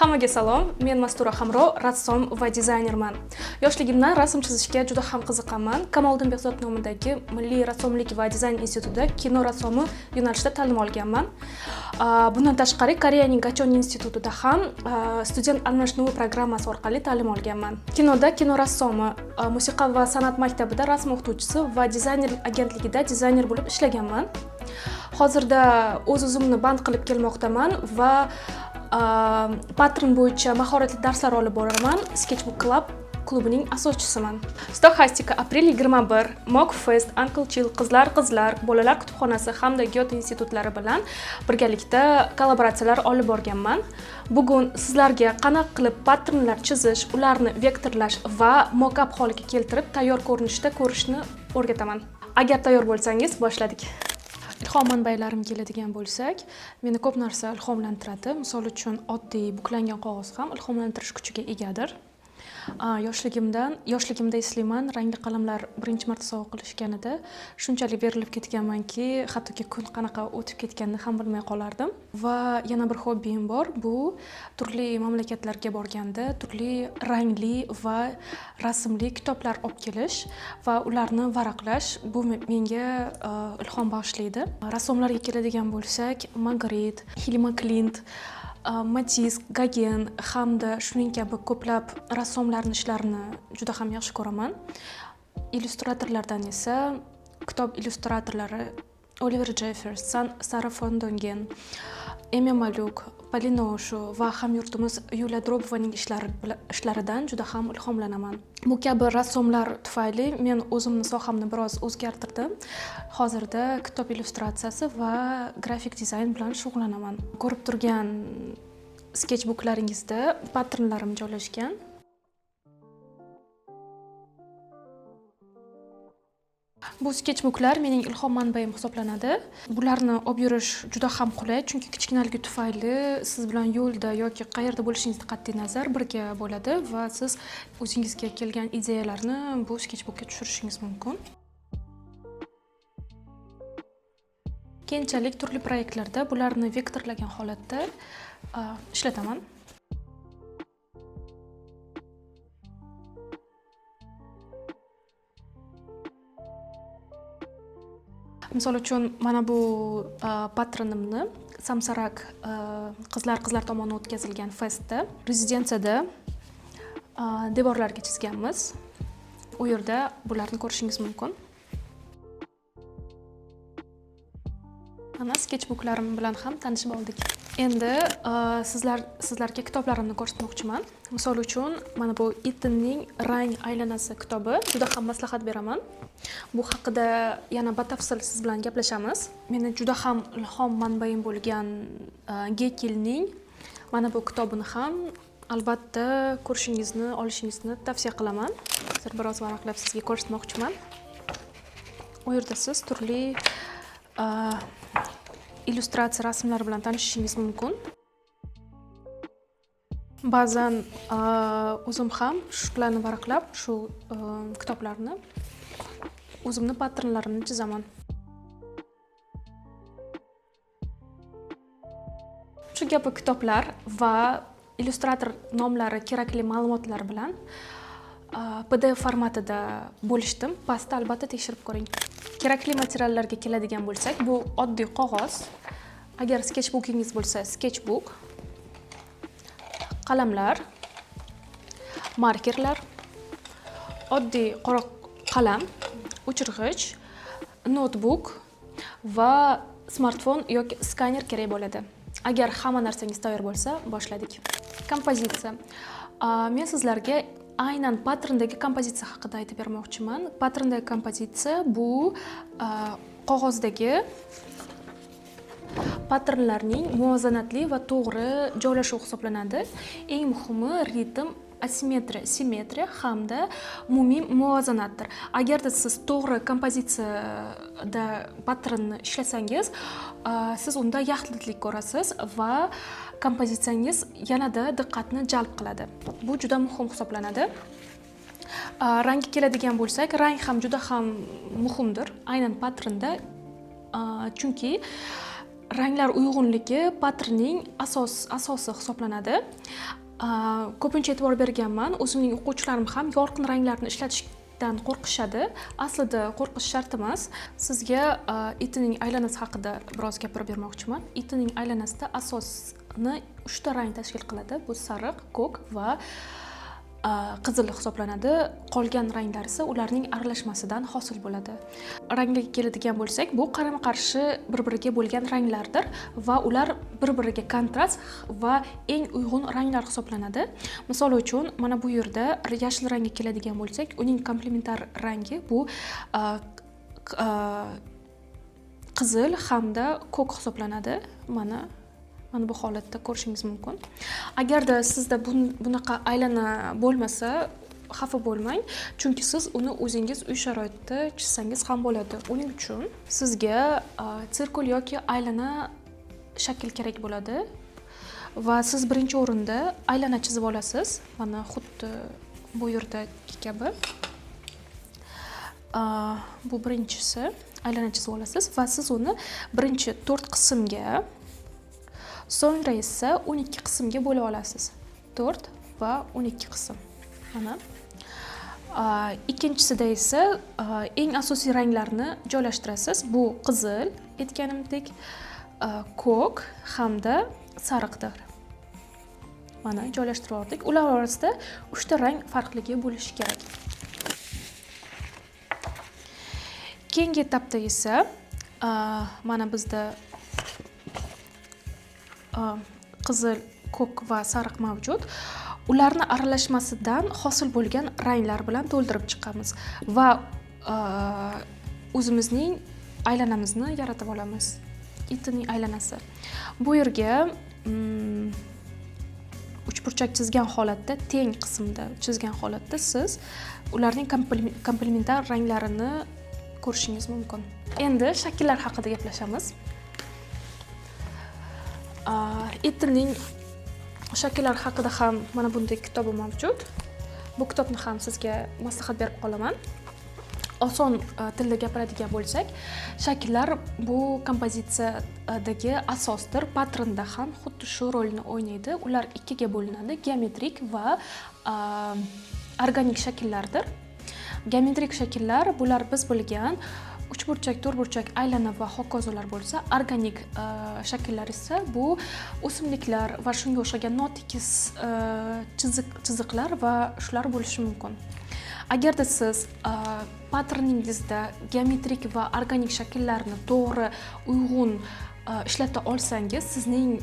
Hammaga salom, men Mastura Hamro, rassom va dizaynerman. Yoshligimdan rasm chizishga juda ham qiziqaman. Kamoliddin Behzod nomidagi Milliy rassomlik va dizayn institutida kino rassomi yo'nalishida ta'lim olganman. Bundan tashqari Koreyaning Gachon institutida ham student almashinuvi programmasi orqali ta'lim olganman. Kinoda kino rassomi, musiqa va san'at maktabida rasm o'qituvchisi va dizayner agentligida dizayner bo'lib ishlaganman. Hozirda o'z-o'zimni band qilib kelmoqdaman va pattern bo'yicha mahoratli darslar olib boraman. Sketchbook Club klubining asoschisiman. Stoxastika aprel 21, Mock Fest, Uncle Chill, Qizlar, bolalar kutubxonasi hamda Goethe institutlari bilan birgalikda kollaboratsiyalar olib borganman. Bugun sizlarga qanaqa qilib patternlar chizish, ularni vektorlash va mock-up holiga keltirib tayyor ko'rinishda ko'rishni o'rgataman. Agar tayyor bo'lsangiz, boshladik. Ilhom manbalarim keladigan bo'lsak, meni ko'p narsa ilhomlantiradi. Misol uchun, oddiy buklangan qog'oz ham ilhomlantirish kuchiga egadir. Yoshligimda eslayman, rangli qalamlar birinchi marta sovg'a qilishganida shunchalik berilib ketganmanki, hattoki kun qanaqa o'tib ketganini ham bilmay qolardim. Va yana bir hobbim bor, bu turli mamlakatlarga borganda turli rangli va rasmli kitoblar olib kelish va ularni varaqlash. Bu menga ilhom bag'ishlaydi. Rassomlarga keladigan bo'lsak, Magritte, Hilma Klint, Matisse, Gauguin hamda shuning kabi ko'plab rassomlarning ishlarini juda ham yaxshi ko'raman. Illyustratorlardan esa kitob illyustratorlari Oliver Jeffers, Sara von Dongen, Emma Maluk, Polina Osho va hamyurtimiz Yuliya Drobovaning ishlaridan juda ham ilhomlanaman. Bu kabi rassomlar tufayli men o'zimni sohamni biroz o'zgartirdim. Hozirda kitob illyustratsiyasi va grafik dizayn bilan shug'ullanaman. Ko'rib turgan sketchbooklaringizda patternlarim joylashgan. Bu sketchbooklar mening ilhom manbaim hisoblanadi. Bularni olib yurish juda ham qulay, chunki kichkinaligi tufayli siz bilan yo'lda yoki qayerda bo'lishingizdan qat'iy nazar birga bo'ladi va siz o'zingizga kelgan ideyalarni bu sketchbookga tushirishingiz mumkin. Keyinchalik turli proyektlarda bularni vektorlagan holatda ishlataman. Misol uchun, mana bu patternimni Samsarak qizlar tomonidan o'tkazilgan festda, rezidensiyada devorlarga chizganmiz. U yerda bularni ko'rishingiz mumkin. Mana sketchbooklarim bilan ham tanishib oldik. Endi sizlarga kitoblarimni ko'rsatmoqchiman. Misol uchun, mana bu Etonning Rang aylanasi kitobi. Juda ham maslahat beraman. Bu haqida yana batafsil siz bilan gaplashamiz. Meni juda ham ilhom manbaim bo'lgan Gekilning mana bu kitobini ham albatta ko'rishingizni, olishingizni tavsiya qilaman. Hozir biroz varaqlab sizga ko'rsatmoqchiman. U yerda siz turli illyustratsiya rasmlar bilan tanishishingiz mumkin. Ba'zan o'zim ham shularni varaqlab, shu kitoblarni o'zimni patternlarimni chizaman. Shu kabi kitoblar va illyustrator nomlari kerakli ma'lumotlar bilan PDF formatida bo'lishdim. Pastda albatta tekshirib ko'ring. Kerakli materiallarga keladigan bo'lsak, bu oddiy qog'oz. Agar sketchbookingiz bo'lsa, sketchbook, qalamlar, markerlar, oddiy qora qalam, o'chirg'ich, notebook va smartfon yoki skaner kerak bo'ladi. Agar hamma narsangiz tayyor bo'lsa, boshladik. Kompozitsiya. Men sizlarga aynan patterndagi kompozitsiya haqida aytib bermoqchiman. Patterndagi kompozitsiya bu qog'ozdagi patternlarning muvozanatli va to'g'ri joylashuvi hisoblanadi. Eng muhimi ritm, asimetriya, simmetriya hamda umumiy muvozanatdir. Agarda siz to'g'ri kompozitsiyada patternni ishlasangiz, siz unda yaxlitlik ko'rasiz va kompozitsiyangiz yanada diqqatni jalb qiladi. Bu juda muhim hisoblanadi. Rangga keladigan bo'lsak, rang ham juda ham muhimdir, aynan patternda. Chunki ranglar uyg'unligi patternning asosi hisoblanadi. Ko'pincha e'tibor berganman, o'zimning o'quvchilarim ham yorqin ranglarni ishlatishdan qo'rqishadi. Aslida qo'rqish shart emas. Sizga itining aylanasi haqida biroz gapirib bermoqchiman. Itining aylanasida asosni 3 ta rang tashkil qiladi. Bu sariq, ko'k va qizil hisoblanadi. Qolgan ranglar esa ularning aralashmasidan hosil bo'ladi. Ranglarga keladigan bo'lsak, bu qarama-qarshi bir-biriga bo'lgan ranglardir va ular bir-biriga kontrast va eng uyg'un ranglar hisoblanadi. Misol uchun, mana bu yerda yashil rangga keladigan bo'lsak, uning komplementar rangi bu qizil hamda ko'k hisoblanadi. Mana bu holatda ko'rishingiz mumkin. Agarda sizda bunaqa aylana bo'lmasa, xafa bo'lmang, chunki siz uni o'zingiz uy sharoitida chizsangiz ham bo'ladi. Uning uchun sizga sirkul yoki aylana shakl kerak bo'ladi va siz birinchi o'rinda aylana chizib olasiz. Mana xuddi bu yerdagi kabi. Bu birinchisi, aylana chizib olasiz va siz uni birinchi 4 qismga, so'ngra esa 12 qismga bo'lib olasiz. 4 va 12 qism. Mana. Ikkinchisida esa eng asosiy ranglarni joylashtirasiz. Bu qizil, aytganimdek, ko'k hamda sariqdir. Mana joylashtirib oldik. Ular orasida 3 ta rang farqligi bo'lishi kerak. Keyingi etapda esa mana bizda qizil, ko'k va sariq mavjud. Ularni aralashmasidan hosil bo'lgan ranglar bilan to'ldirib chiqamiz va o'zimizning aylanamizni yaratib olamiz. Itining aylanasi. Bu yerga uchburchak chizgan holatda, teng qismda chizgan holatda siz ularning komplementar ranglarini ko'rishingiz mumkin. Endi shakllar haqida gaplashamiz. Itining shakllar haqida ham mana bunday kitobi mavjud. Bu kitobni ham sizga maslahat berib qolaman. Oson tilda gapiradigan bo'lsak, shakllar bu kompozitsiyadagi asosdir. Patternda ham xuddi shu rolni o'ynaydi. Ular ikkiga bo'linadi: geometrik va organik shakllardir. Geometrik shakllar bular biz bilgan uchburchak, to'rtburchak, aylana va hokazolar bo'lsa, organik shakllar esa bu o'simliklar va shunga o'xshagan notekis chiziqlar va shular bo'lishi mumkin. Agarda siz patterningizda geometrik va organik shakllarni to'g'ri, uyg'un ishlata olsangiz, sizning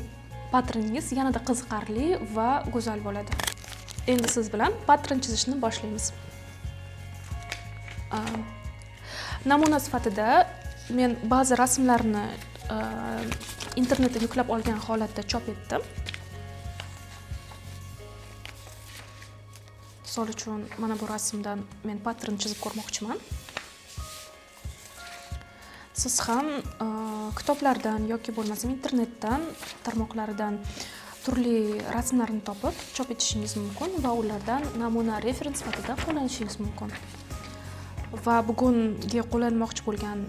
patterningiz yanada qiziqarli va go'zal bo'ladi. Endi siz bilan pattern chizishni boshlaymiz. Namuna sifatida men ba'zi rasmlarni internetdan yuklab olgan holatda chop etdim. Misol uchun, mana bu rasmdan men pattern chizib ko'rmoqchiman. Siz ham kitoblardan yoki bo'lmasam internetdan, tarmoqlaridan turli rasmlarni topib chop etishingiz mumkin va ulardan namuna referens sifatida qo'llanishingiz mumkin. Va bugungi qo'llanmoqchi bo'lgan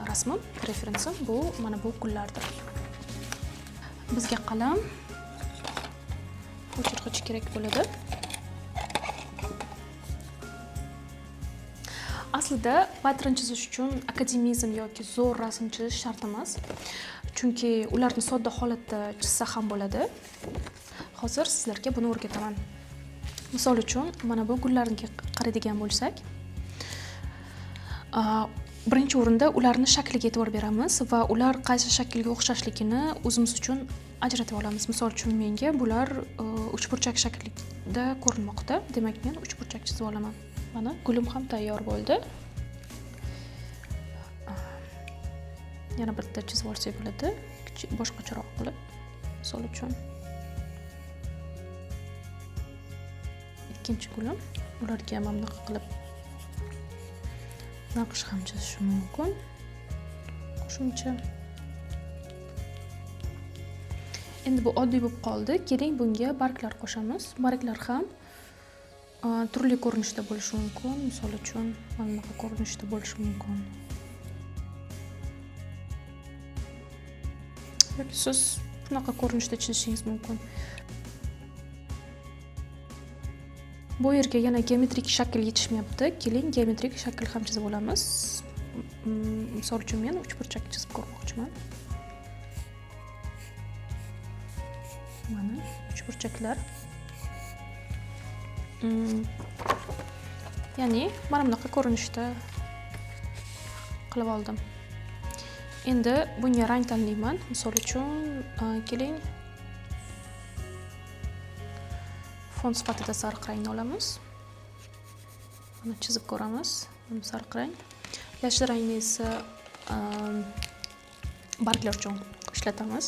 rasmim, referensim bu mana bu gullardir. Bizga qalam, o'chirg'ich kerak bo'ladi. Aslida pattern chizish uchun akademizm yoki zo'r rasm chizish shart emas. Chunki ularni sodda holatda chizsa ham bo'ladi. Hozir sizlarga buni o'rgataman. Misol uchun, mana bu gullarga qaraydigan bo'lsak, birinchi o'rinda ularni shakliga e'tibor beramiz va ular qaysi shaklga o'xshashligini o'zimiz uchun ajratib olamiz. Misol uchun, menga bular uchburchak shaklida ko'rinmoqda. Demak, men uchburchak chizib olaman. Mana gulim ham tayyor bo'ldi. Yana bitta chizib olsak bo'ladi, boshqacharoq qilib. Misol uchun, ikkinchi gulim, ularga mana bunaqa qilib naqsh ham chizishim mumkin. Qo'shimcha. Endi bu oddiy bo'lib qoldi. Keling, bunga barglar qo'shamiz. Barglar ham turli ko'rinishda bo'lishi mumkin. Misol uchun, mana bunaqa ko'rinishda bo'lishi mumkin. yoki siz shunaqa ko'rinishda chizishingiz mumkin. Bu yerga yana geometrik shakl yetishmayapti. Keling, geometrik shakl ham chizib olamiz. Misol uchun men uchburchak chizib ko'rmoqchiman. Mana uchburchaklar. Ya'ni mana bunaqa ko'rinishda qilib oldim. Endi bunga rang tanlayman. Misol uchun, keling, fon sifatida sariq rangni olamiz. Buni chizib ko'ramiz. Buni sariq rang. Yashil rangni esa barglar uchun ishlatamiz.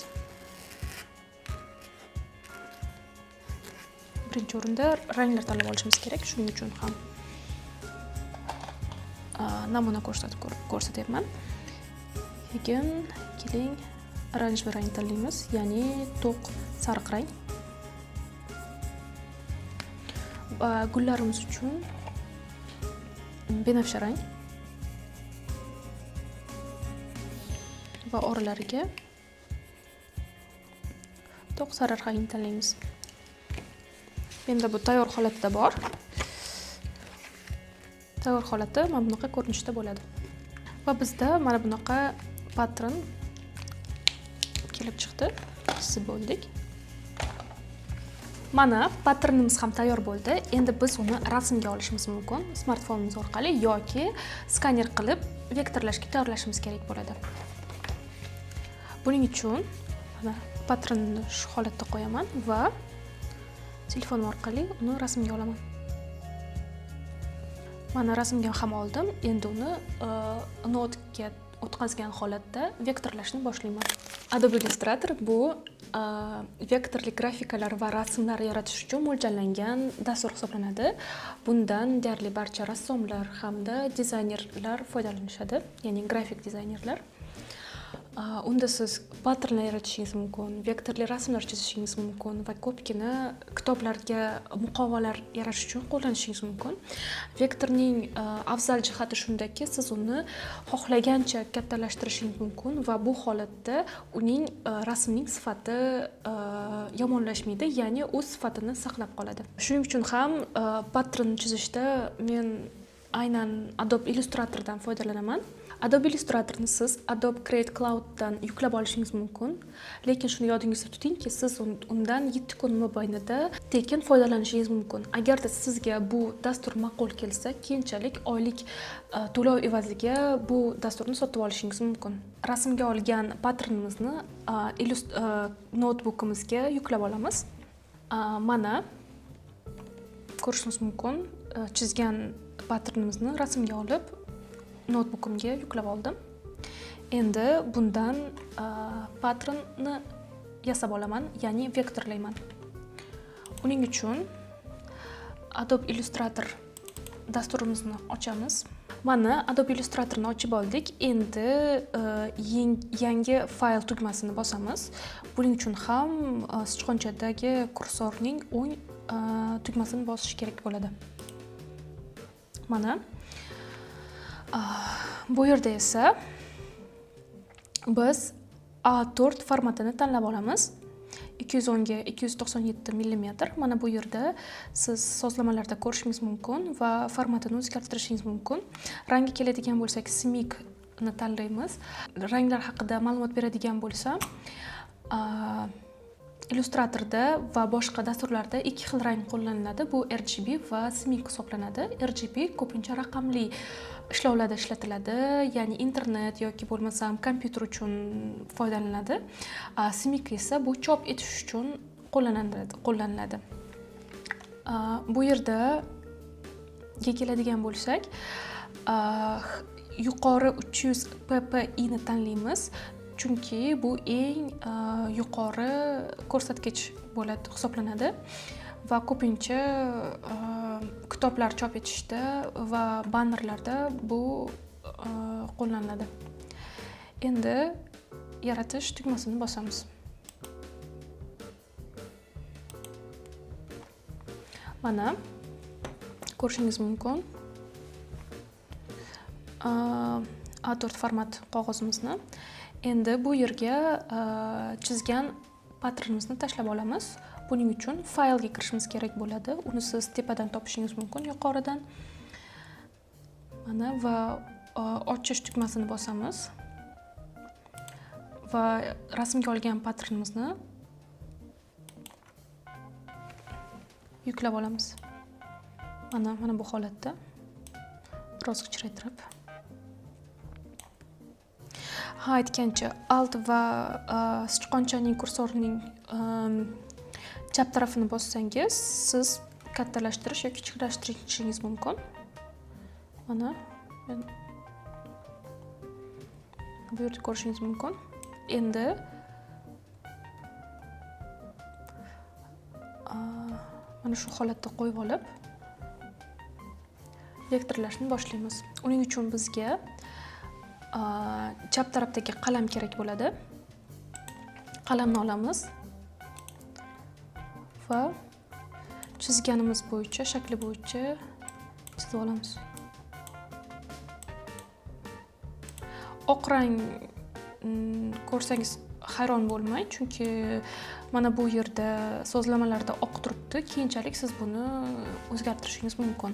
Birinchi o'rinda ranglar tanlab olishimiz kerak. Shuning uchun ham namuna ko'rsatyapman. Keyin keling, oranjiy rang tanlaymiz, ya'ni to'q sariq rang. Gullarimiz uchun benafsha rang va oralariga to'q sariq rangni tanlaymiz. Endi bu tayyor holatda bor. Tayyor holati mana bunaqa ko'rinishda bo'ladi. Va bizda mana bunaqa patron kelib chiqdi. Chizib bo'ldik. Mana patronimiz ham tayyor bo'ldi. Endi biz uni rasmga olishimiz mumkin smartfonimiz orqali yoki skaner qilib vektorlashga tayyorlashimiz kerak bo'ladi. Buning uchun mana patronni shu holatda qo'yaman va telefonim orqali uni rasmga olaman. Mana rasmga ham oldim. Endi uni notga o'tkazgan holatda vektorlashni boshlayman. Adobe Illustrator bu vektorli grafikalar va rasmlar yaratish uchun mo'ljallangan dastur hisoblanadi. Bundan deyarli barcha rassomlar hamda dizaynerlar foydalanishadi, ya'ni grafik dizaynerlar. Unda siz patronlar yaratishingiz mumkin, vektorli rasmlar chizishingiz mumkin va ko'pgina kitoblarga muqovalar yaratish uchun qo'llanishingiz mumkin. Vektorning afzal jihati shundaki, siz uni xohlagancha kattalashtirishingiz mumkin va bu holatda uning rasmning sifati yomonlashmaydi, ya'ni o'z sifatini saqlab qoladi. Shuning uchun ham patron chizishda men aynan Adobe Illustratordan foydalanaman. Adobe Illustratorni siz Adobe Create Clouddan yuklab olishingiz mumkin, lekin shuni yodingizda tutingki, siz undan 7 kun mobaynida tekin foydalanishingiz mumkin. Agarda sizga bu dastur ma'qul kelsa, keyinchalik oylik to'lov evaziga bu dasturni sotib olishingiz mumkin. Rasmga olgan patronimizni notebookimizga yuklab olamiz. Mana ko'rishingiz mumkin, chizgan patronimizni rasmga olib notebookimga yuklab oldim. Endi bundan patronni yasab olaman, ya'ni vektorlayman. Uning uchun Adobe Illustrator dasturimizni ochamiz. Mana Adobe Illustratorni ochib oldik. Endi yangi fayl tugmasini bosamiz. Buning uchun ham sichqonchadagi kursorning o'ng tugmasini bosish kerak bo'ladi. Mana bu yerda esa biz A4 formatini tanlab olamiz. 210 ga 297 mm. Mana bu yerda siz sozlamalarda ko'rishingiz mumkin va formatini o'zgartirishingiz mumkin. Rangi keladigan bo'lsak, simikni tanlaymiz. Ranglar haqida ma'lumot beradigan bo'lsam, Illustratorda va boshqa dasturlarda ikki xil rang qo'llaniladi. Bu RGB va simik hisoblanadi. RGB ko'pincha raqamli ishlovlarda ishlatiladi, ya'ni internet yoki bo'lmasam kompyuter uchun foydalaniladi. Simik esa bu chop etish uchun qo'llaniladi. Bu yerda keladigan bo'lsak, yuqori 300 ppi ni tanlaymiz. Chunki bu eng yuqori ko'rsatkich bo'ladi hisoblanadi va ko'pincha kitoblar chop etishda va bannerlarda bu qo'llaniladi. Endi yaratish tugmasini bosamiz. Mana ko'rishingiz mumkin. A4 format qog'ozimizni. Endi bu yerga chizgan patternimizni tashlab olamiz. Buning uchun faylga kirishimiz kerak bo'ladi. Uni siz tepadan topishingiz mumkin, yuqoridan. Mana va ochish tugmasini bosamiz. Va rasmga olgan patternimizni yuklab olamiz. Mana bu holatda. Biroz kichraytirib. Aytgancha Alt va sichqonchaning kursorining chap tarafini bossangiz, siz kattalashtirish yoki kichiklashtirish mumkin. Mana bu yerda ko'rishingiz mumkin. Endi mana shu holatda qo'yib olib vektorlashni boshlaymiz. Uning uchun bizga chap tarafdagi qalam kerak bo'ladi. Qalamni olamiz va chizganimiz bo'yicha, shakli bo'yicha chizib olamiz. Oq rang ko'rsangiz hayron bo'lmang, chunki mana bu yerda so'zlamalarda oq turibdi. Keyinchalik siz buni o'zgartirishingiz mumkin.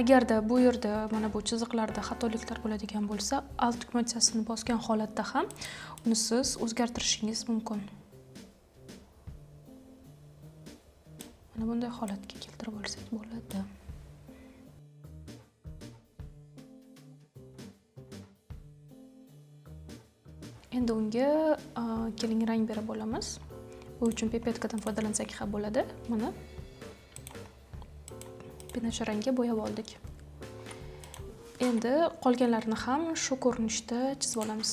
Agarda bu yerda mana bu chiziqlarda xatoliklar bo'ladigan bo'lsa, Alt tugmachasini bosgan holatda ham uni siz o'zgartirishingiz mumkin. Mana bunday holatga keltirib olsak bo'ladi. Endi unga keling rang berib olamiz. Bu uchun pipetkadan foydalansak ham bo'ladi. Mana binafsha rangga bo'yab oldik. Endi qolganlarini ham shu ko'rinishda chizib olamiz.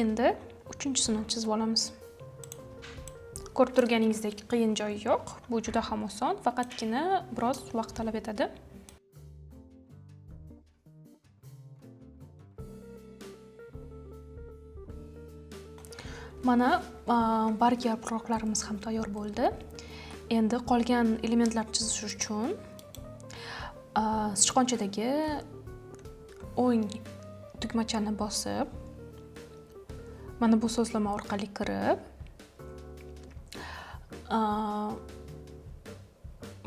Endi uchinchisini chizib olamiz. Ko'rib turganingizdek qiyin joyi yo'q. Bu juda ham oson, faqatgina biroz vaqt talab etadi. Mana barg yaproqlarimiz ham tayyor bo'ldi. Endi qolgan elementlarni chizish uchun sichqonchadagi o'ng tugmachani bosib, mana bu so'zlama orqali kirib,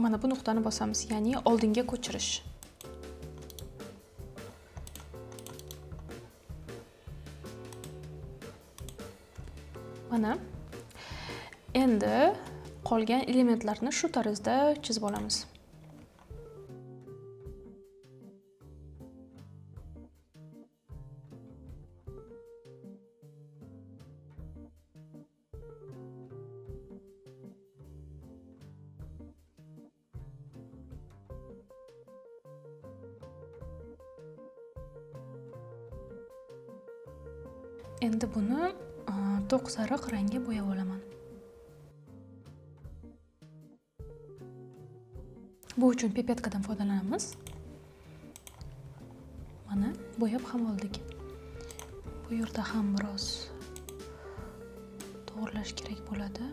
mana bu nuqtani bosamiz, ya'ni oldinga ko'chirish. Mana endi qolgan elementlarni shu tarzda chizib olamiz. Endi buni to'q sariq rangga bo'yab olaman. Bu uchun pipetkadan foydalanamiz. Mana bo'yab ham oldik. Bu yerda ham biroz to'g'rilash kerak bo'ladi.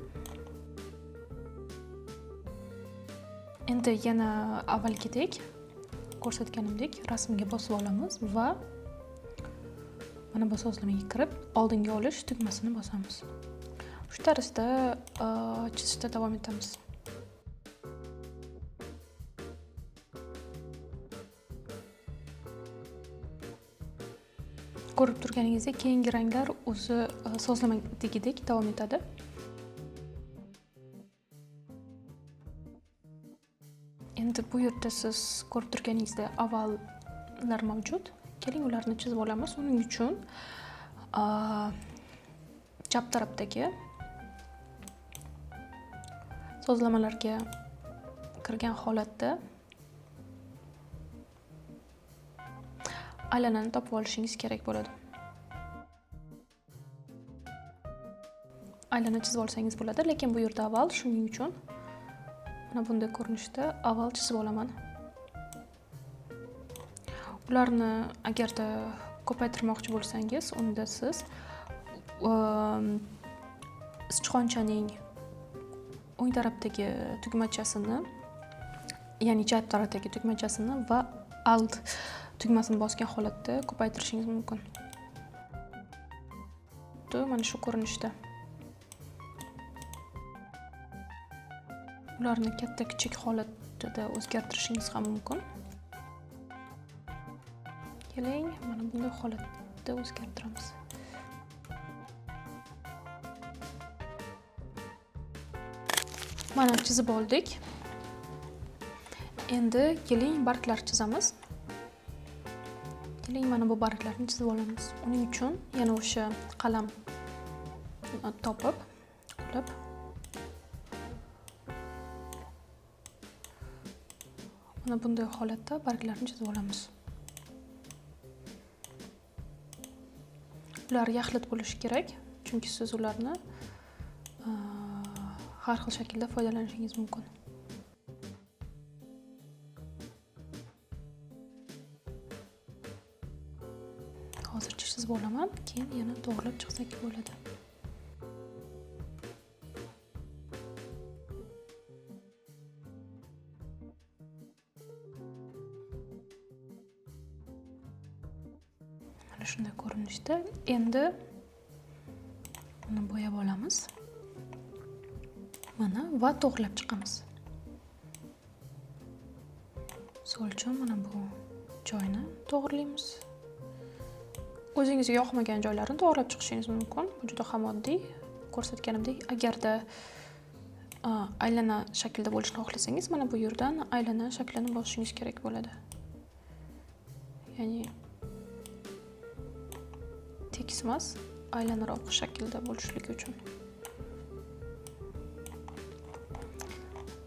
Endi yana avvalgidek ko'rsatganimdek rasmga bosib olamiz va mana bu so'zlamaga kirib, oldinga olish tugmasini bosamiz. Shu tarzda chizishda davom etamiz. Ko'rib turganingizdek, keyingi ranglar o'zi so'zlamadagidek davom etadi. Endi bu yerda siz ko'rib turganingizdek ovallar mavjud. Keling ularni chizib olamiz. Uning uchun chap tarafdagi so'zlamalarga kirgan holatda aylanani topib olishingiz kerak bo'ladi. Aylana chizib olsangiz bo'ladi, lekin bu yerda avval, shuning uchun mana bunday ko'rinishda avval chizib olaman. Ularni agarda ko'paytirmoqchi bo'lsangiz, unda siz sichqonchaning o'ng tarafdagi tugmachasini, ya'ni chap tarafdagi tugmachasini va Alt tugmasini bosgan holatda ko'paytirishingiz mumkin. Mana shu ko'rinishda. Ularni katta kichik holatida o'zgartirishingiz ham mumkin. Keling, mana bunday holatda o'zgartiramiz. Mana chizib oldik. Endi keling barglar chizamiz. Keling mana bu barglarni chizib olamiz. Uning uchun yana o'sha qalam topib, olib mana bunday holatda barglarni chizib olamiz. Ular yaxlit bo'lishi kerak, chunki siz ularni har xil shaklda foydalanishingiz mumkin. Hozircha chizib olaman, keyin yana to'g'rilab chiqsak bo'ladi. Mana shunday ko'rinishda. Endi buni bo'yab olamiz. Mana va to'g'rilab chiqamiz. Misol uchun mana bu joyni to'g'rilaymiz. O'zingizga yoqmagan joylarini to'g'rilab chiqishingiz mumkin. Bu juda ham oddiy. Ko'rsatganimdek, agarda aylana shaklda bo'lishini xohlasangiz, mana bu yerdan aylana shaklini bosishingiz kerak bo'ladi. Ya'ni tekis emas, aylanaroq shaklda bo'lishligi uchun.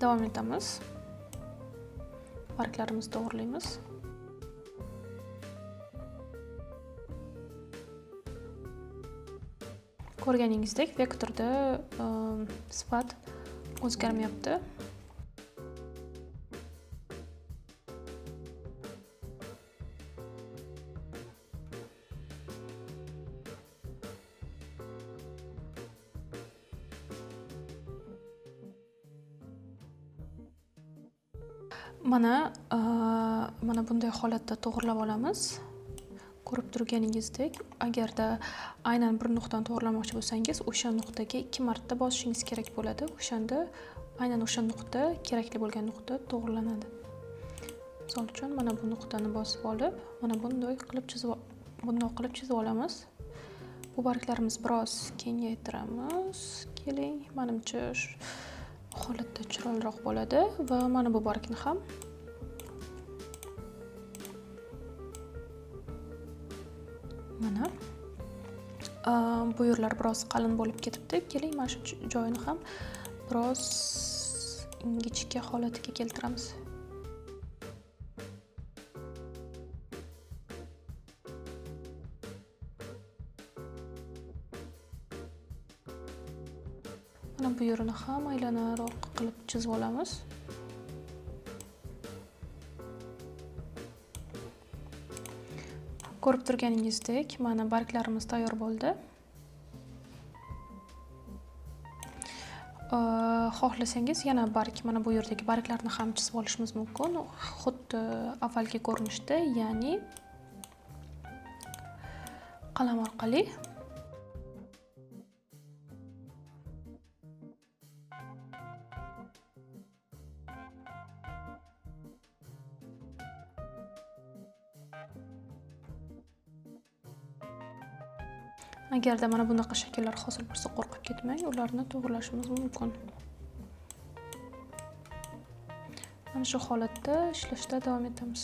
Davom etamiz. Barglarimizni to'g'rilaymiz. Ko'rganingizdek, vektorda sifat o'zgarmayapti. Mana bunday holatda to'g'rilab olamiz. Ko'rib turganingizdek, agarda aynan bir nuqtani to'g'rilamoqchi bo'lsangiz, o'sha nuqtaga 2 marta bosishingiz kerak bo'ladi. O'shanda aynan o'sha nuqta, kerakli bo'lgan nuqta to'g'rilanadi. Misol uchun mana bu nuqtani bosib olib, mana bunday qilib chizib olamiz. Bu barglarimiz biroz kengaytiramiz. Keling, menimcha shu holatda chiroyliroq bo'ladi va mana bu bargni ham mana bu yerlar biroz qalin bo'lib ketibdi. Keling, mana shu joyini ham biroz ingichka holatiga keltiramiz. Mana bu yerini ham aylanaroq qilib chizib olamiz. Ko'rib turganingizdek, mana barglarimiz tayyor bo'ldi. Xohlasangiz yana mana bu yerdagi barglarni ham chizib olishimiz mumkin. Xuddi avvalgi ko'rinishda, ya'ni qalam orqali. Agarda mana bunaqa shakllar hosil bo'lsa, qo'rqib ketmang, ularni to'g'rilashimiz mumkin. Mana shu holatda ishlashda davom etamiz.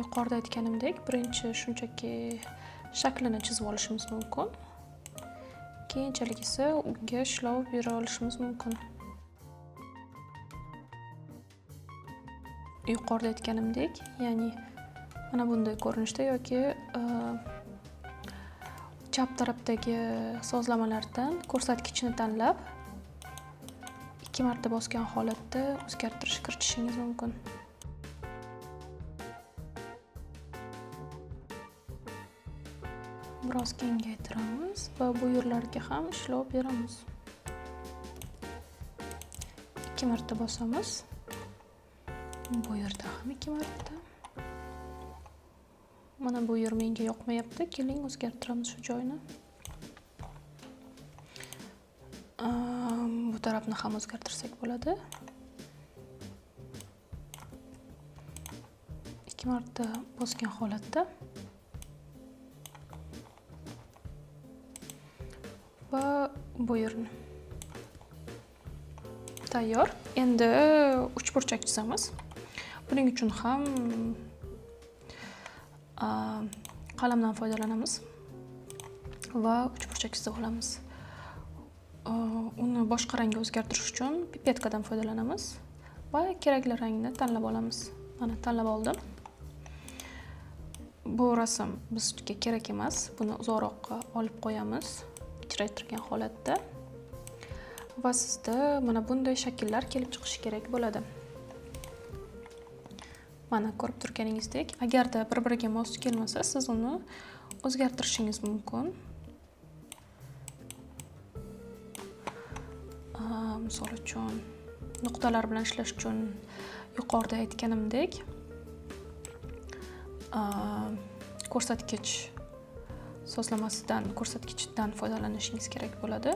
Yuqorida aytganimdek, birinchi shunchaki shaklini chizib olishimiz mumkin. Keyinchalik esa unga ishlov bera olishimiz mumkin. Yuqorida aytganimdek, ya'ni mana bunday ko'rinishda yoki chap tarafdagi sozlamalardan ko'rsatkichni tanlab 2 marta bosgan holatda o'zgartirish kiritishingiz mumkin. biroz kengaytiramiz va bu yerlarga ham ishlov beramiz. 2 marta bosamiz. Bu yerda ham 2 marta. Mana bu yer menga yoqmayapti. Keling o'zgartiramiz shu joyni. Bu tarafni ham o'zgartirsak bo'ladi. 2 marta bosgan holatda va bu yerni tayyor. Endi uchburchak chizamiz. Buning uchun ham qalamdan foydalanamiz va uchburchak chizib olamiz. Uni boshqa rangga o'zgartirish uchun pipetkadan foydalanamiz va kerakli rangni tanlab olamiz. Mana tanlab oldim. Bu rasm bizga kerak emas. Buni uzoqroqqa olib qo'yamiz, kichraytirgan holatda. Va sizda mana bunday shakllar kelib chiqishi kerak bo'ladi. Mana ko'rib turganingizdek, agarda bir-biriga mos kelmasa, siz uni o'zgartirishingiz mumkin. Misol uchun nuqtalar bilan ishlash uchun yuqorida aytganimdek ko'rsatkich sozlamasidan, ko'rsatkichdan foydalanishingiz kerak bo'ladi.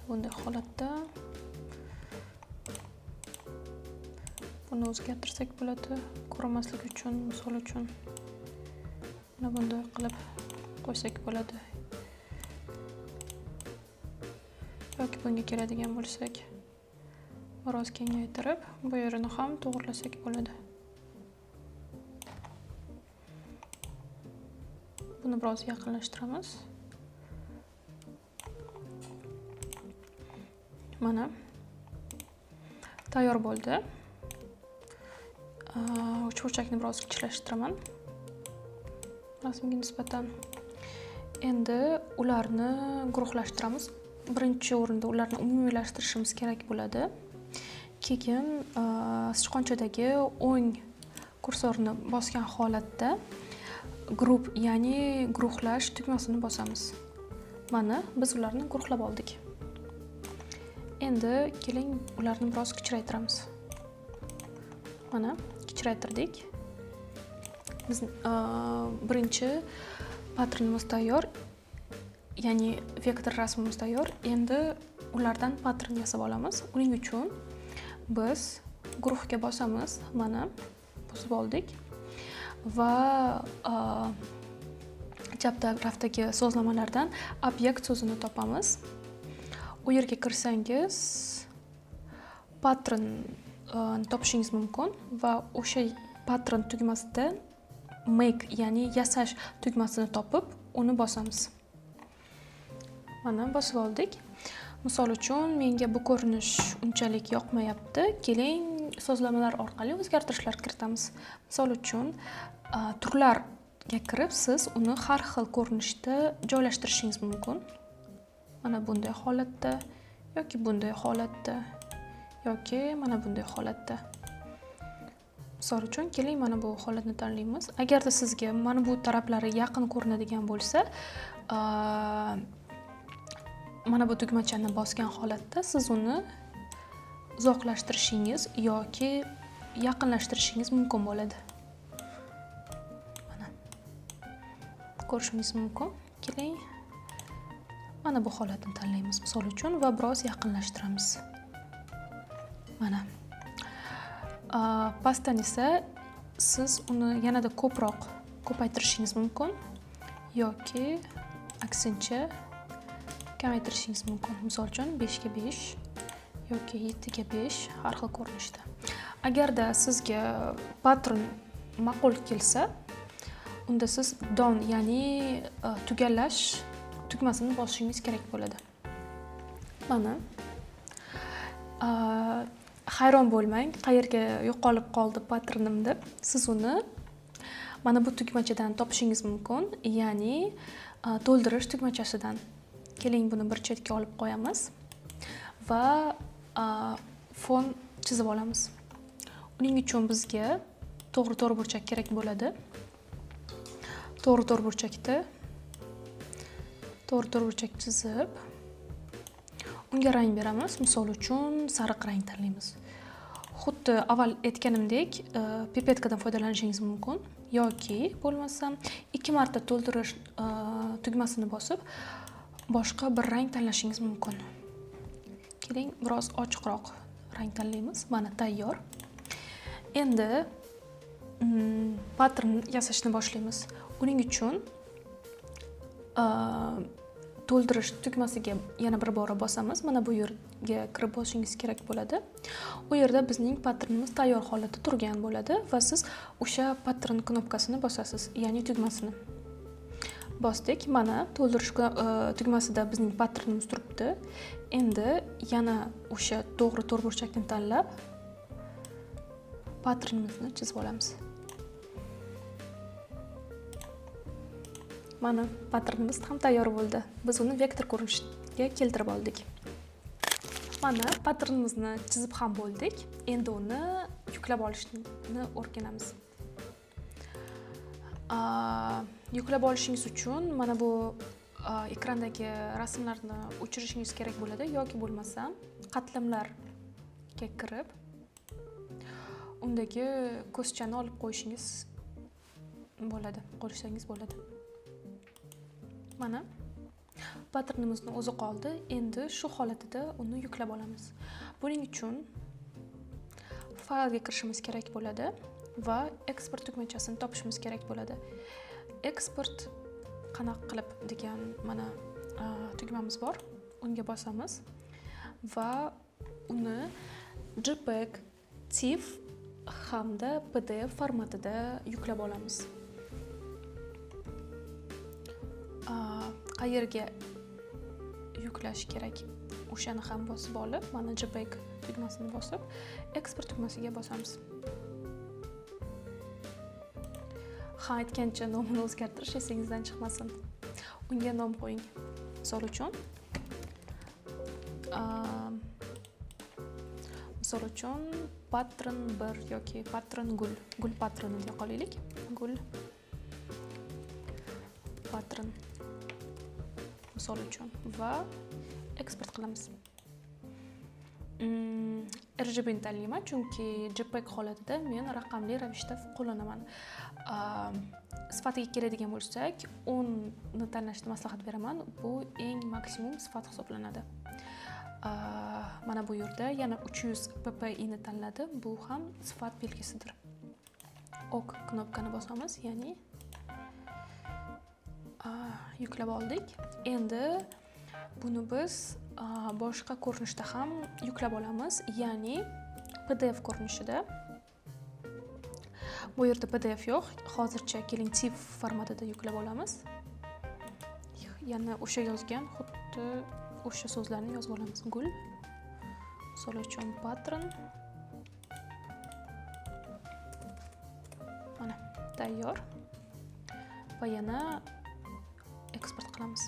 Bunday holatda buni o'zgartirsak bo'ladi. Ko'rinmasligi uchun, misol uchun mana bunday qilib qo'ysak bo'ladi. Yoki bunga keladigan bo'lsak, biroz kengaytirib, bu yerini ham to'g'rilasak bo'ladi. Buni biroz yaqinlashtiramiz. Mana tayyor bo'ldi. Uchburchakni biroz kichraytiraman rasmga nisbatan. Endi ularni guruhlashtiramiz. Birinchi o'rinda ularni umumiylashtirishimiz kerak bo'ladi. Keyin sichqonchadagi o'ng kursorni bosgan holatda group, ya'ni guruhlash tugmasini bosamiz. Mana biz ularni guruhlab oldik. Endi keling ularni biroz kichraytiramiz. Mana kichraytirdik. Biz birinchi patternimiz tayyor, ya'ni vektor rasmimiz tayyor. Endi ulardan pattern yasab olamiz. Uning uchun biz guruhga bosamiz. Mana bosib oldik va chap tarafdagi sozlamalardan obyekt so'zini topamiz. U yerga kirsangiz pattern topishingiz mumkin va o'sha pattern tugmasidan make, ya'ni yasash tugmasini topib, uni bosamiz. Mana bosib oldik. Misol uchun menga bu ko'rinish unchalik yoqmayapti. Keling sozlamalar orqali o'zgartirishlar kiritamiz. Misol uchun turlarga kirib siz uni har xil ko'rinishda joylashtirishingiz mumkin. Mana bunday holatda yoki bunday holatda yoki mana bunday holatda. Misol uchun keling mana bu holatni tanlaymiz. Agarda sizga mana bu taraflari yaqin ko'rinadigan bo'lsa, mana bu tugmachani bosgan holatda siz uni uzoqlashtirishingiz yoki yaqinlashtirishingiz mumkin bo'ladi. Mana ko'rishingiz mumkin. Keling mana bu holatni tanlaymiz misol uchun va biroz yaqinlashtiramiz. Mana pastdan esa siz uni yanada ko'proq ko'paytirishingiz mumkin yoki aksincha kamaytirishingiz mumkin. Misol uchun 5 ga 5 yoki 7 ga 5 har xil ko'rinishda. Agarda sizga pattern ma'qul kelsa, unda siz done, ya'ni tugallash tugmasini bosishingiz kerak bo'ladi. Mana hayron bo'lmang, qayerga yo'qolib qoldi patternim deb. Siz uni mana bu tugmachadan topishingiz mumkin, ya'ni to'ldirish tugmachasidan. Keling buni bir chetga olib qo'yamiz va fon chizib olamiz. Uning uchun bizga to'g'ri to'rtburchak kerak bo'ladi. To'g'ri to'rtburchakda to'g'ri to'rtburchak chizib, unga rang beramiz. Misol uchun sariq rang tanlaymiz. Xuddi avval aytganimdek, pipetkadan foydalanishingiz mumkin yoki bo'lmasam 2 marta to'ldirish tugmasini bosib boshqa bir rang tanlashingiz mumkin. Keling, biroz ochiqroq rang tanlaymiz. Mana tayyor. Endi pattern yasashni boshlaymiz. Uning uchun to'ldirish tugmasiga yana bir bora bosamiz. Mana bu yerga kirib bosishingiz kerak bo'ladi. U yerda bizning patternimiz tayyor holatda turgan bo'ladi va siz o'sha pattern knopkasini bosasiz, ya'ni tugmasini. Bosdik. Mana to'ldirish tugmasida bizning patternimiz turibdi. Endi yana o'sha to'g'ri to'rtburchakni tanlab patternimizni chizib olamiz. Mana patternimiz ham tayyor bo'ldi. Biz uni vektor ko'rinishga keltirib oldik. Mana patternimizni chizib ham bo'ldik. Endi uni yuklab olishni o'rganamiz. Yuklab olishingiz uchun mana bu ekrandagi rasmlarni o'chirishingiz kerak bo'ladi yoki bo'lmasa qatlamlarga kirib undagi ko'zchani olib qo'yishingiz bo'ladi. Mana patternimizni o'zi qoldi. Endi shu holatida uni yuklab olamiz. Buning uchun faylga kirishimiz kerak bo'ladi va eksport tugmachasini topishimiz kerak bo'ladi. Eksport qanaqa qilib degan mana tugmamiz bor. Unga bosamiz va uni JPEG, TIFF hamda PDF formatida yuklab olamiz. Qayerga yuklash kerak o'shani ham bosib olib, mana JPEG tugmasini bosib, eksport tugmasiga bosamiz. Aytgancha nomini o'zgartirish esingizdan chiqmasin. Unga nom qo'ying. Misol uchun pattern 1 yoki pattern gul patroni deya qolaylik. Gul pattern misol uchun va eksport qilamiz. RGB ni tanlayman, chunki JPEG holatida men raqamli ravishda qo'llanaman. Sifatiga keladigan bo'lsak, 10 ni tanlashni maslahat beraman. Bu eng maksimum sifat hisoblanadi. Mana bu yerda yana 300 ppi ni tanladi. Bu ham sifat belgisidir. OK knopkani bosamiz, ya'ni yuklab oldik. Endi buni biz boshqa ko'rinishda ham yuklab olamiz, ya'ni PDF ko'rinishida. Bu yerda PDF yo'q. Hozircha keling TIFF formatida yuklab olamiz. Yana o'sha yozgan, xuddi o'sha so'zlarni yozib olamiz. Gul. Misol uchun pattern. Mana tayyor. Va yana eksport qilamiz.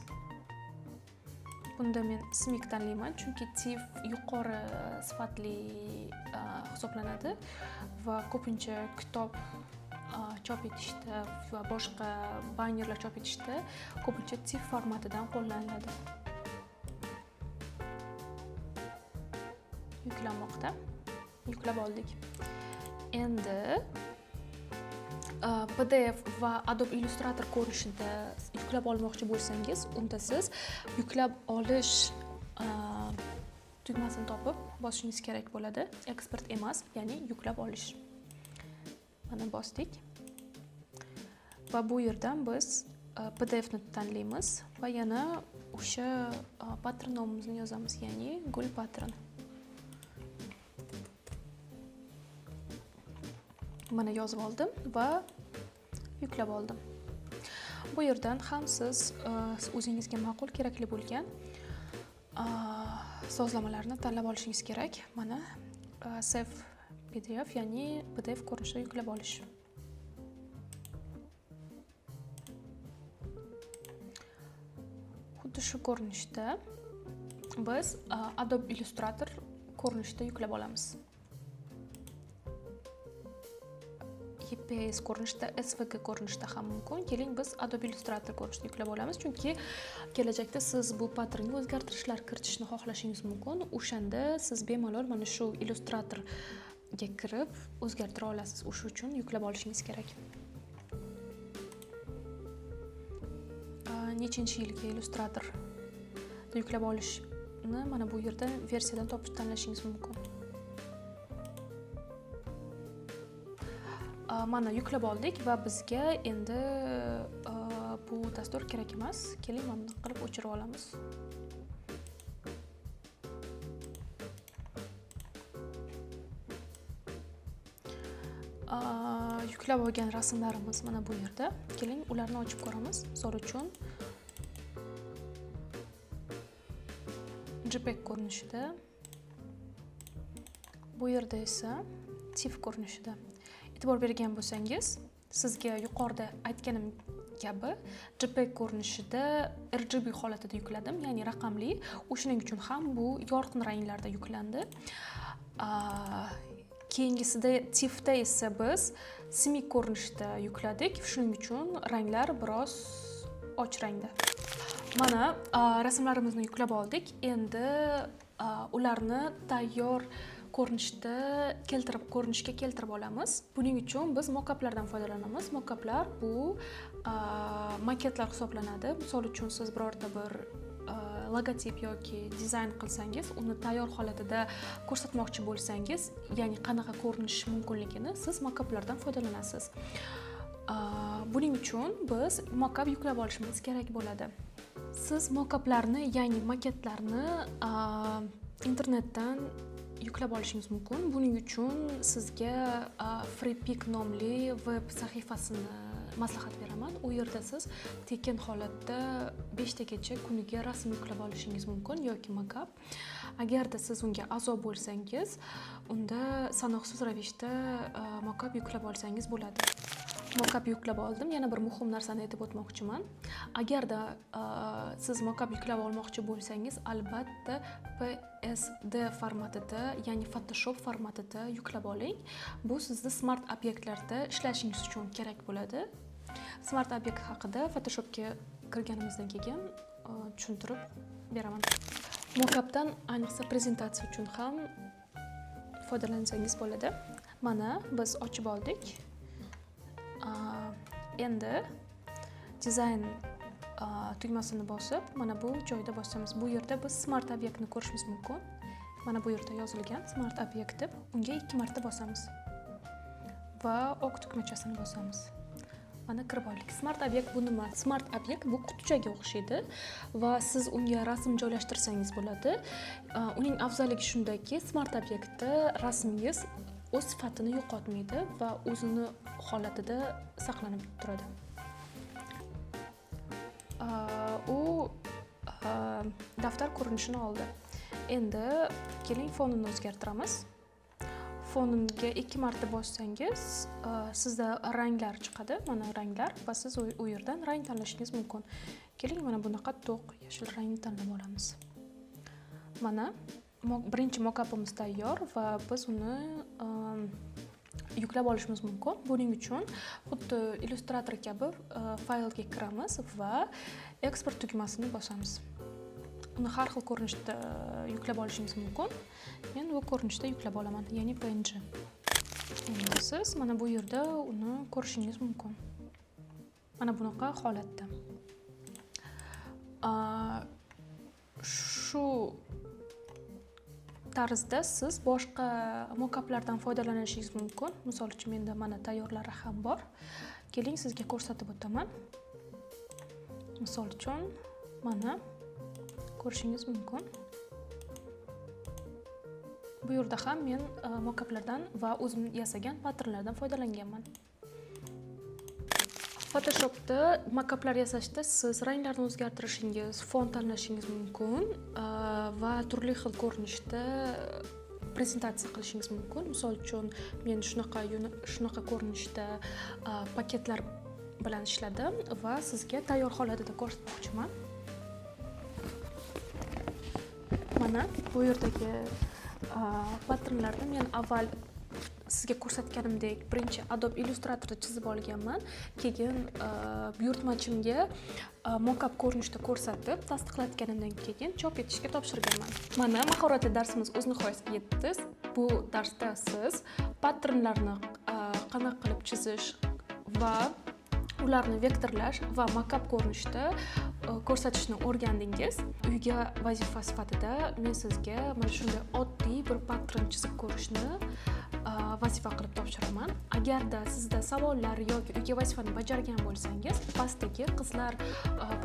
Bunda men SMIC tanlayman, chunki TIFF yuqori sifatli hisoblanadi va ko'pincha kitob chop etishda va boshqa bannerlar chop etishda ko'pincha TIFF formatidan qo'llaniladi. Yuklanmoqda. Yuklab oldik. Endi PDF va Adobe Illustrator ko'rinishida yuklab olmoqchi bo'lsangiz, unda siz yuklab olish tugmasini topib bosishingiz kerak bo'ladi. Eksport emas, ya'ni yuklab olish. Mana bosdik. Va bu yerdan biz PDF ni tanlaymiz va yana o'sha pattern nomimizni yozamiz, ya'ni gul pattern. Mana yozib oldim va yuklab oldim. Bu yerdan ham siz o'zingizga ma'qul kerakli bo'lgan sozlamalarni tanlab olishingiz kerak. Mana save PDF, ya'ni PDF ko'rinishida yuklab olish. Xuddi shu ko'rinishda biz Adobe Illustrator ko'rinishida yuklab olamiz. KPS ko'rinishda, SVG ko'rinishda ham mumkin. Keling biz Adobe Illustrator ko'rinishida yuklab olamiz, chunki kelajakda siz bu patternga o'zgartirishlar kiritishni xohlashingiz mumkin. O'shanda siz bemalol mana shu Illustratorga kirib o'zgartira olasiz. O'sha uchun yuklab olishingiz kerak. Nechinchi yilga Illustrator yuklab olishni mana bu yerda versiyadan topib tanlashingiz mumkin. Mana yuklab oldik va bizga endi bu dastur kerak emas. Keling, mana bunday qilib o'chirib olamiz. Yuklab olgan rasmlarimiz mana bu yerda. Keling, ularni ochib ko'ramiz. Misol uchun JPEG ko'rinishida, bu yerda esa TIFF ko'rinishida. E'tibor bergan bo'lsangiz, sizga yuqorida aytganim kabi JPEG ko'rinishida RGB holatida yukladim, ya'ni raqamli. O'shuning uchun ham bu yorqin ranglarda yuklandi. Keyingisida TIFFda esa biz simik ko'rinishda yukladik. Shuning uchun ranglar biroz och rangda. Mana rasmlarimizni yuklab oldik. Endi ularni tayyor ko'rinishga keltirib olamiz. Buning uchun biz mockuplardan foydalanamiz. Mockuplar bu maketlar hisoblanadi. Misol uchun siz birorta bir logotip yoki dizayn qilsangiz, uni tayyor holatida ko'rsatmoqchi bo'lsangiz, ya'ni qanaqa ko'rinishi mumkinligini siz mockuplardan foydalanasiz. Buning uchun biz mockup yuklab olishimiz kerak bo'ladi. Siz mockuplarni, ya'ni maketlarni internetdan yuklab olishingiz mumkin. Buning uchun sizga FreePic nomli web sahifasini maslahat beraman. U yerda siz tekin holatda 5 tagacha kuniga rasm yuklab olishingiz mumkin yoki mockup. Agarda siz unga a'zo bo'lsangiz, unda sanoqsiz ravishda mockup yuklab olsangiz bo'ladi. Mockup yuklab oldim. Yana bir muhim narsani aytib o'tmoqchiman. Agarda siz mockup yuklab olmoqchi bo'lsangiz, albatta PSD formatida, ya'ni Photoshop formatida yuklab oling. Bu sizni smart obyektlarda ishlashingiz uchun kerak bo'ladi. Smart obyekt haqida Photoshopga kirganimizdan keyin tushuntirib beraman. Mockupdan ayniqsa prezentatsiya uchun ham foydalansangiz bo'ladi. Mana biz ochib oldik. Endi dizayn tugmasini bosib, mana bu joyda bosamiz. Bu yerda biz smart obyektni ko'rishimiz mumkin. Mana bu yerda yozilgan smart obyekt deb, unga 2 marta bosamiz va ok tugmachasini bosamiz. Mana kirib oldik. Smart obyekt bu nima? Smart obyekt bu qutichaga o'xshaydi va siz unga rasm joylashtirsangiz bo'ladi. Uning afzalligi shundaki, smart obyektda rasmingiz o'z sifatini yo'qotmaydi va o'zini holatida saqlanib turadi. U daftar ko'rinishini oldi. Endi keling fonini o'zgartiramiz. Foniga 2 marta bossangiz, sizda ranglar chiqadi. Mana ranglar va siz u yerdan rang tanlashingiz mumkin. Keling, mana bunaqa to'q yashil rangni tanlab olamiz. Mana birinchi mockupimiz tayyor va biz uni yuklab olishimiz mumkin. Buning uchun xuddi Illustrator kabi faylga kiramiz va export tugmasini bosamiz. Uni har xil ko'rinishda yuklab olishingiz mumkin. Men bu ko'rinishda yuklab olaman, ya'ni PNG. Endi siz mana bu yerda uni ko'rishingiz mumkin. Mana bunaqa holatda. Shu tarzda siz boshqa mockuplardan foydalanishingiz mumkin. Misol uchun menda mana tayyorlari ham bor. Keling, sizga ko'rsatib o'taman. Misol uchun mana ko'rishingiz mumkin. Bu yerda ham men mockuplardan va o'zim yasagan patternlardan foydalanganman. Photoshopda mockuplar yasashda siz ranglarni o'zgartirishingiz, font tanlashingiz mumkin va turli xil ko'rinishda prezentatsiya qilishingiz mumkin. Misol uchun men shunaqa ko'rinishda paketlar bilan ishladim va sizga tayyor holatida ko'rsatmoqchiman. Mana bu yerdagi patternlarni men avval sizga ko'rsatganimdek birinchi Adobe Illustratorda chizib olganman. Keyin buyurtmachimga mockup ko'rinishda ko'rsatib, tasdiqlatganimdan keyin chop etishga topshirganman. Mana mahoratli darsimiz o'z nihoyasiga yetdi. Bu darsda siz patternlarni qanaqa qilib chizish va ularni vektorlash va mockup ko'rinishda ko'rsatishni o'rgandingiz. Uyga vazifa sifatida men sizga mana shunday oddiy bir pattern chizib ko'rishni vazifa qilib topshiraman. Agarda sizda savollar yoki uyga vazifani bajargan bo'lsangiz, pastdagi qizlar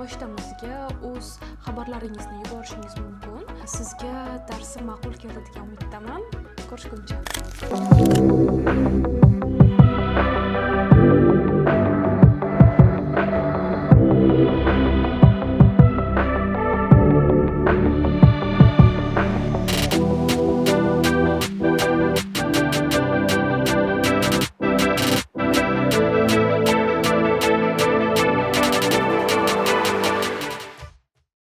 pochtamizga o'z xabarlaringizni yuborishingiz mumkin. Sizga darsim ma'qul keldi degan umiddaman. Ko'rishguncha.